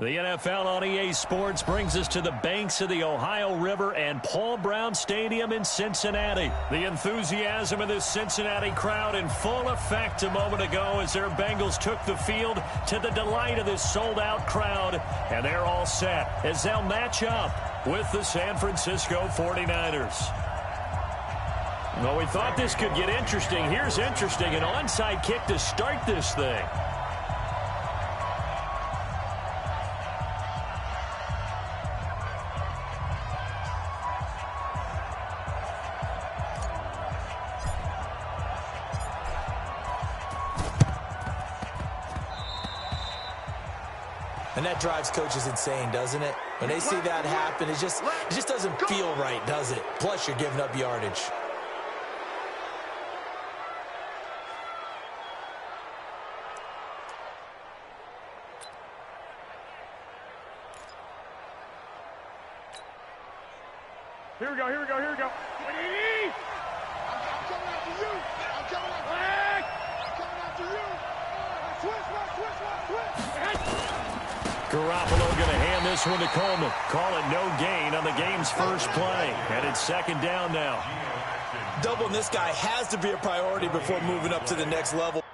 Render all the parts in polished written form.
The NFL on EA Sports brings us to the banks of the Ohio River and Paul Brown Stadium in Cincinnati. The enthusiasm of this Cincinnati crowd in full effect a moment ago as their Bengals took the field to the delight of this sold-out crowd. And they're all set as they'll match up with the San Francisco 49ers. Well, we thought this could get interesting. Here's interesting, an onside kick to start this thing. And that drives coaches insane, doesn't it? When they see that happen, it just doesn't feel right, does it? Plus, you're giving up yardage. Here we go, here we go, here we go. I'm coming after you. I'm coming after you. Switch. Garoppolo going to hand this one to Coleman. Call it no gain on the game's first play. And it's second down now. Doubling this guy has to be a priority before moving up to the next level.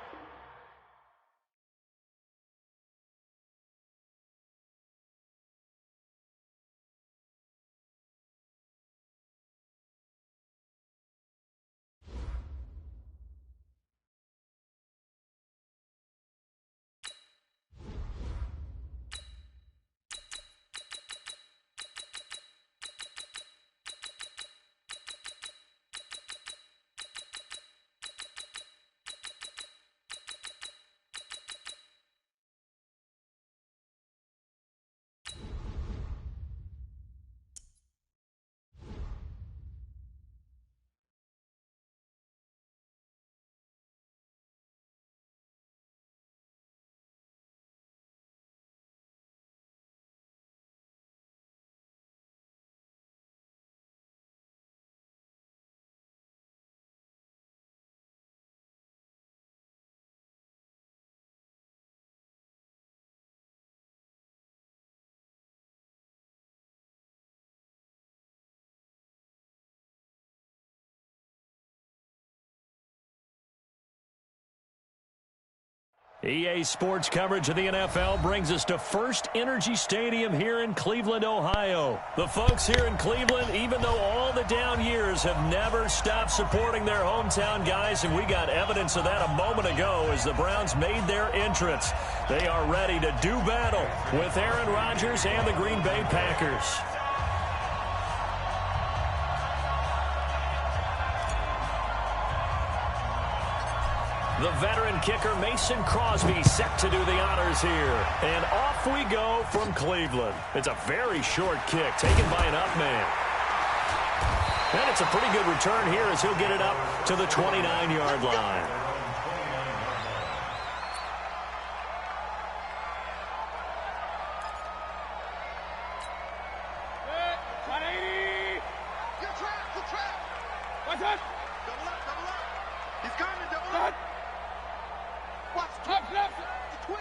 EA Sports coverage of the NFL brings us to First Energy Stadium here in Cleveland, Ohio. The folks here in Cleveland, even though all the down years, have never stopped supporting their hometown guys, and we got evidence of that a moment ago as the Browns made their entrance. They are ready to do battle with Aaron Rodgers and the Green Bay Packers. The veteran kicker Mason Crosby set to do the honors here. And off we go from Cleveland. It's a very short kick taken by an up man. And it's a pretty good return here as he'll get it up to the 29-yard line. Good trap. What's that? Double up. He's coming, double up. Watch, the twins.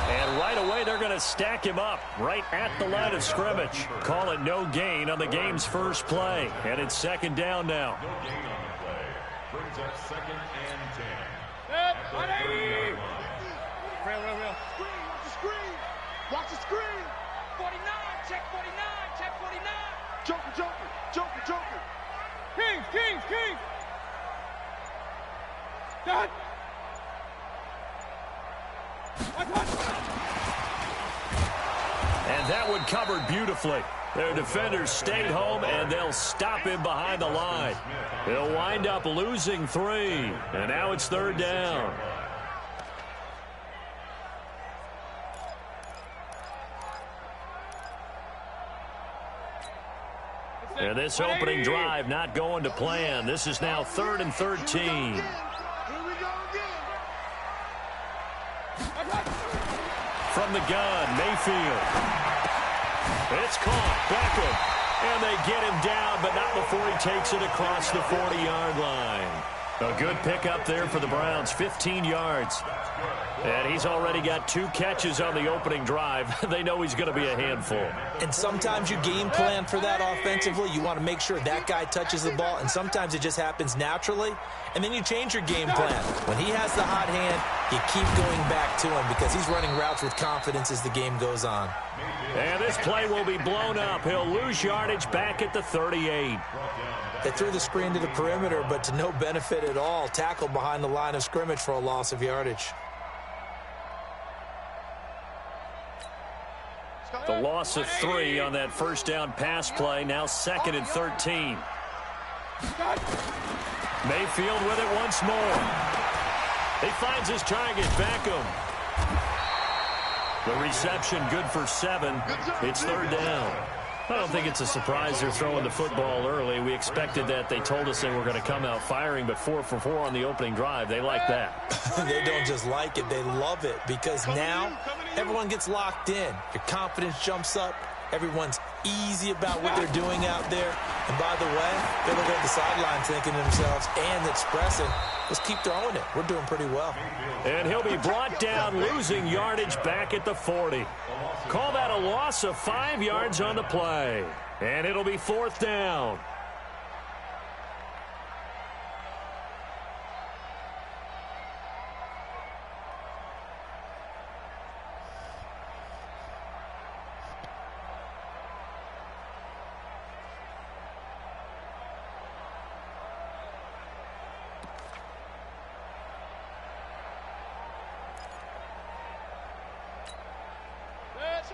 And right away, they're going to stack him up right at the line of scrimmage. Call it no gain on the game's first play. And it's second down now. No gain on the play. Brings up second and 10. Set, 180. Real. Watch the screen. 49, check 49. Joker. Kings. Done. And that one covered beautifully. Their defenders stayed home, and they'll stop him behind the line. He'll wind up losing 3. And now it's third down. And this opening drive not going to plan. This is now 3rd and 13. Here we go again. From the gun, Mayfield. It's caught. Beckham. And they get him down, but not before he takes it across the 40-yard line. A good pickup there for the Browns, 15 yards. And he's already got 2 catches on the opening drive. They know he's going to be a handful. And sometimes you game plan for that offensively. You want to make sure that guy touches the ball, and sometimes it just happens naturally, and then you change your game plan. When he has the hot hand, you keep going back to him because he's running routes with confidence as the game goes on. And this play will be blown up. He'll lose yardage back at the 38. They threw the screen to the perimeter, but to no benefit at all. Tackled behind the line of scrimmage for a loss of yardage. The loss of 3 on that first down pass play. Now 2nd and 13. Mayfield with it once more. He finds his target, Beckham. The reception good for 7. It's 3rd down. I don't think it's a surprise they're throwing the football early. We expected that. They told us they were going to come out firing, but 4 for 4 on the opening drive. They like that. They don't just like it, they love it, because now everyone gets locked in. Your confidence jumps up. Everyone's easy about what they're doing out there. And by the way, they look at the sidelines thinking to themselves and expressing, let's keep throwing it. We're doing pretty well. And he'll be brought down, losing yardage back at the 40. Call that a loss of 5 yards on the play. And it'll be 4th down.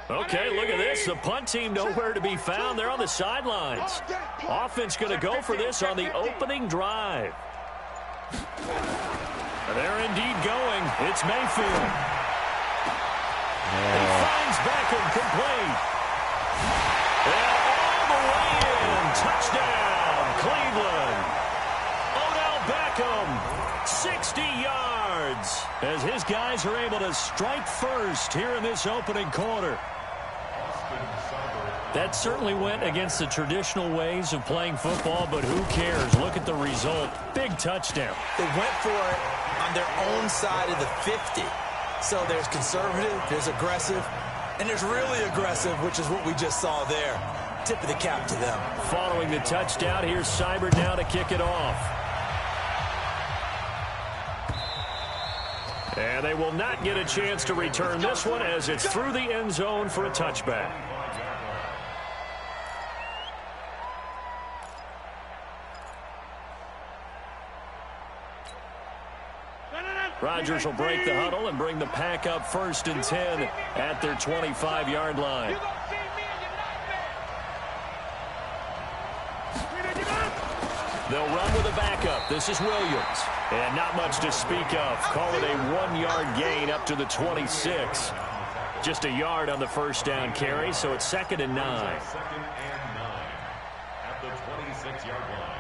Okay, look at this. The punt team nowhere to be found. They're on the sidelines. Offense going to go for this on the opening drive. They're indeed going. It's Mayfield. He finds Beckham complete. And all the way in. Touchdown, Cleveland. Odell Beckham, 60 yards. As his guys are able to strike first here in this opening quarter. That certainly went against the traditional ways of playing football, but who cares? Look at the result. Big touchdown. They went for it on their own side of the 50. So there's conservative, there's aggressive, and there's really aggressive, which is what we just saw there. Tip of the cap to them. Following the touchdown, here's Seibert now to kick it off. And they will not get a chance to return this one as it's through the end zone for a touchback. Rodgers will break the huddle and bring the pack up 1st and 10 at their 25-yard line. They'll run with a backup. This is Williams. And not much to speak of. Call it a 1-yard gain up to the 26. Just a yard on the first down carry, so it's 2nd and 9. 2nd and 9 at the 26-yard line.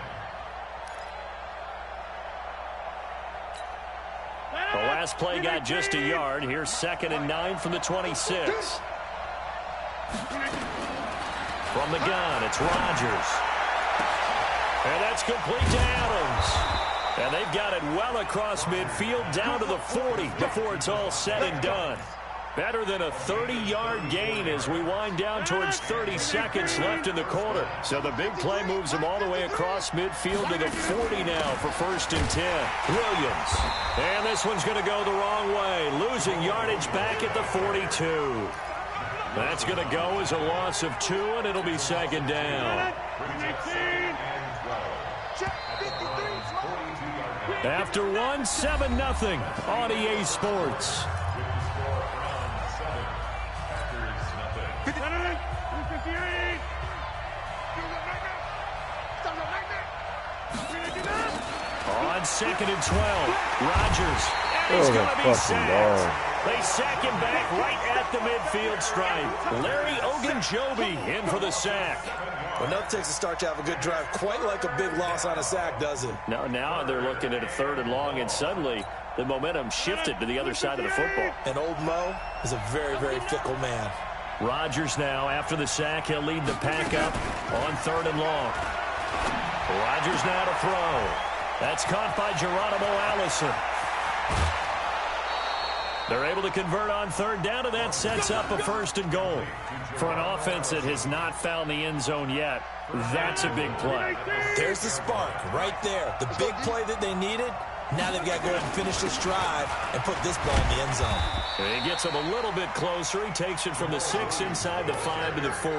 The last play got just a yard. Here's 2nd and 9 from the 26. From the gun, it's Rodgers. And that's complete to Adams. And they've got it well across midfield down to the 40 before it's all said and done. Better than a 30-yard gain as we wind down towards 30 seconds left in the quarter. So the big play moves them all the way across midfield to the 40 now for 1st and 10. Williams. And this one's going to go the wrong way. Losing yardage back at the 42. That's going to go as a loss of 2, and it'll be 2nd down. After 1, 7-0 on EA Sports. On 2nd and 12, Rodgers. And he's going to be sacked. They sack him back right at the midfield stripe. Larry Ogunjobi in for the sack. Well, enough takes a start to have a good drive. Quite like a big loss on a sack, does it? No, now they're looking at a 3rd and long, and suddenly the momentum shifted to the other side of the football. And old Mo is a very, very fickle man. Rodgers now, after the sack, he'll lead the pack up on 3rd and long. Rodgers now to throw. That's caught by Geronimo Allison. They're able to convert on third down, and that sets up a 1st and goal. For an offense that has not found the end zone yet, that's a big play. There's the spark right there. The big play that they needed. Now they've got to go ahead and finish this drive and put this ball in the end zone. And he gets him a little bit closer. He takes it from the 6 inside the 5 to the 4.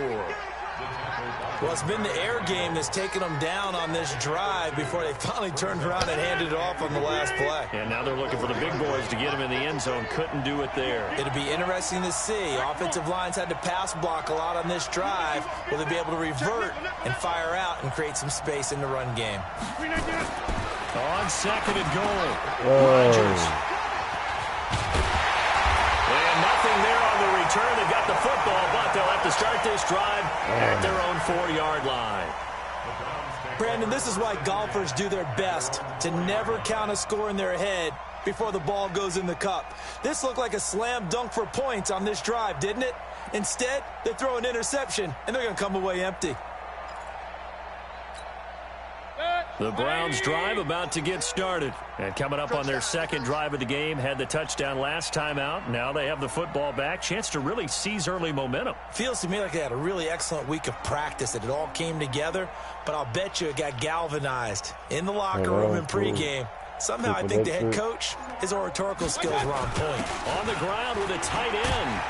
Well, it's been the air game that's taken them down on this drive before they finally turned around and handed it off on the last play. And now they're looking for the big boys to get him in the end zone. Couldn't do it there. It'll be interesting to see. Offensive lines had to pass block a lot on this drive. Will they be able to revert and fire out and create some space in the run game? On 2nd and goal. Rodgers. And nothing there on the return. They've got the football, but they'll have to start this drive at their own 4-yard line. Brandon, this is why golfers do their best to never count a score in their head before the ball goes in the cup. This looked like a slam dunk for points on this drive, didn't it? Instead, they throw an interception, and they're going to come away empty. The Browns drive about to get started. And coming up on their 2nd drive of the game, had the touchdown last time out. Now they have the football back. Chance to really seize early momentum. Feels to me like they had a really excellent week of practice, that it all came together. But I'll bet you it got galvanized in the locker room in pregame. Somehow I think the head coach, his oratorical skills were on point. On the ground with a tight end.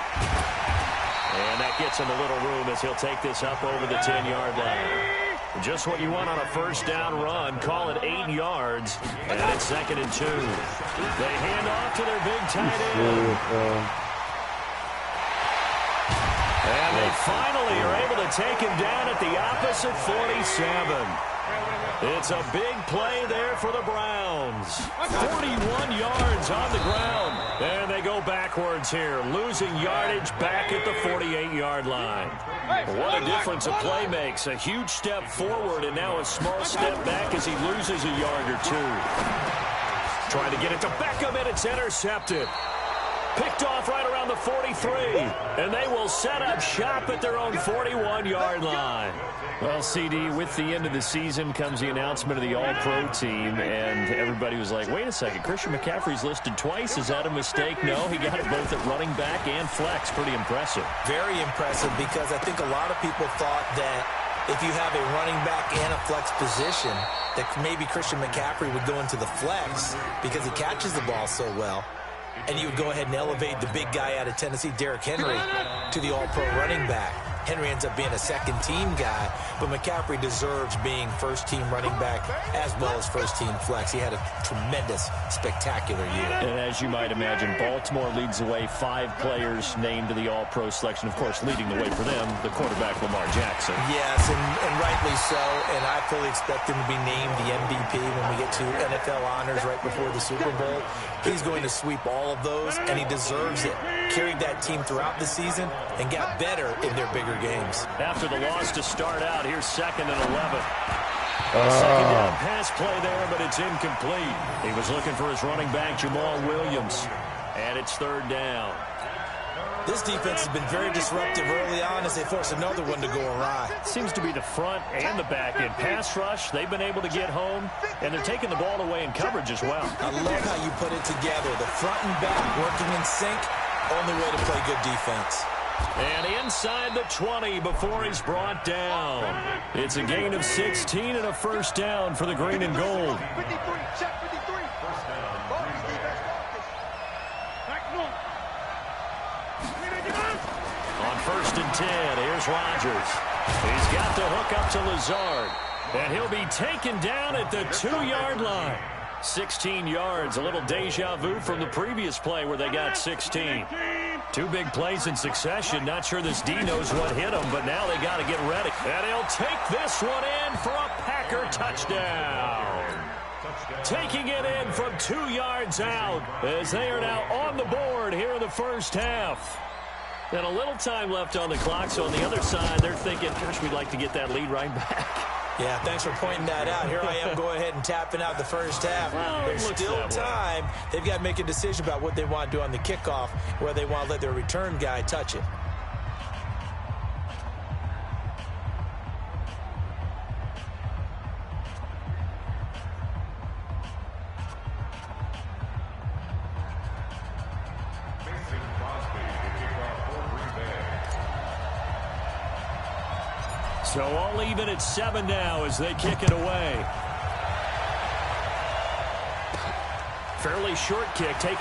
And that gets him a little room as he'll take this up over the 10-yard line. Just what you want on a 1st down run. Call it 8 yards. And it's 2nd and 2. They hand off to their big tight end. And they finally are able to take him down at the opposite 47. It's a big play there for the Browns. 41 yards on the ground. And they go backwards here, losing yardage back at the 48-yard line. What a difference a play makes. A huge step forward and now a small step back as he loses a yard or 2. Trying to get it to Beckham, and it's intercepted. Picked off right around the 43. And they will set up shop at their own 41-yard line. Well, CD, with the end of the season comes the announcement of the All-Pro team, and everybody was like, wait a second, Christian McCaffrey's listed twice. Is that a mistake? No, he got it both at running back and flex. Pretty impressive. Very impressive, because I think a lot of people thought that if you have a running back and a flex position, that maybe Christian McCaffrey would go into the flex because he catches the ball so well. And you would go ahead and elevate the big guy out of Tennessee, Derrick Henry, to the all-pro running back. Henry ends up being a second-team guy, but McCaffrey deserves being first-team running back as well as first-team flex. He had a tremendous, spectacular year. And as you might imagine, Baltimore leads the way. 5 players named to the All-Pro selection. Of course, leading the way for them, the quarterback Lamar Jackson. Yes, and rightly so, and I fully expect him to be named the MVP when we get to NFL honors right before the Super Bowl. He's going to sweep all of those, and he deserves it. Carried that team throughout the season and got better in their bigger games. After the loss to start out, here's 2nd and 11. A second down pass play there, but it's incomplete. He was looking for his running back, Jamal Williams. And it's 3rd down. This defense has been very disruptive early on as they force another one to go awry. Seems to be the front and the back end. Pass rush, they've been able to get home, and they're taking the ball away in coverage as well. I love how you put it together. The front and back working in sync, only way to play good defense. And inside the 20 before he's brought down. It's a gain of 16 and a 1st down for the green and gold. 53, check 53. First down. Focus, defense, focus. Back one. On 1st and 10, here's Rodgers. He's got the hook up to Lazard. And he'll be taken down at the 2-yard line. 16 yards, a little deja vu from the previous play where they got 16. 2 big plays in succession. Not sure this D knows what hit him, but now they got to get ready. And he'll take this one in for a Packer touchdown. Taking it in from 2 yards out as they are now on the board here in the first half. And a little time left on the clock, so on the other side, they're thinking, gosh, we'd like to get that lead right back. Yeah, thanks for pointing that out. Here I am going ahead and tapping out the first half. Well, there's still time. They've got to make a decision about what they want to do on the kickoff, where they want to let their return guy touch it. So all even at 7 now as they kick it away. Fairly short kick taken.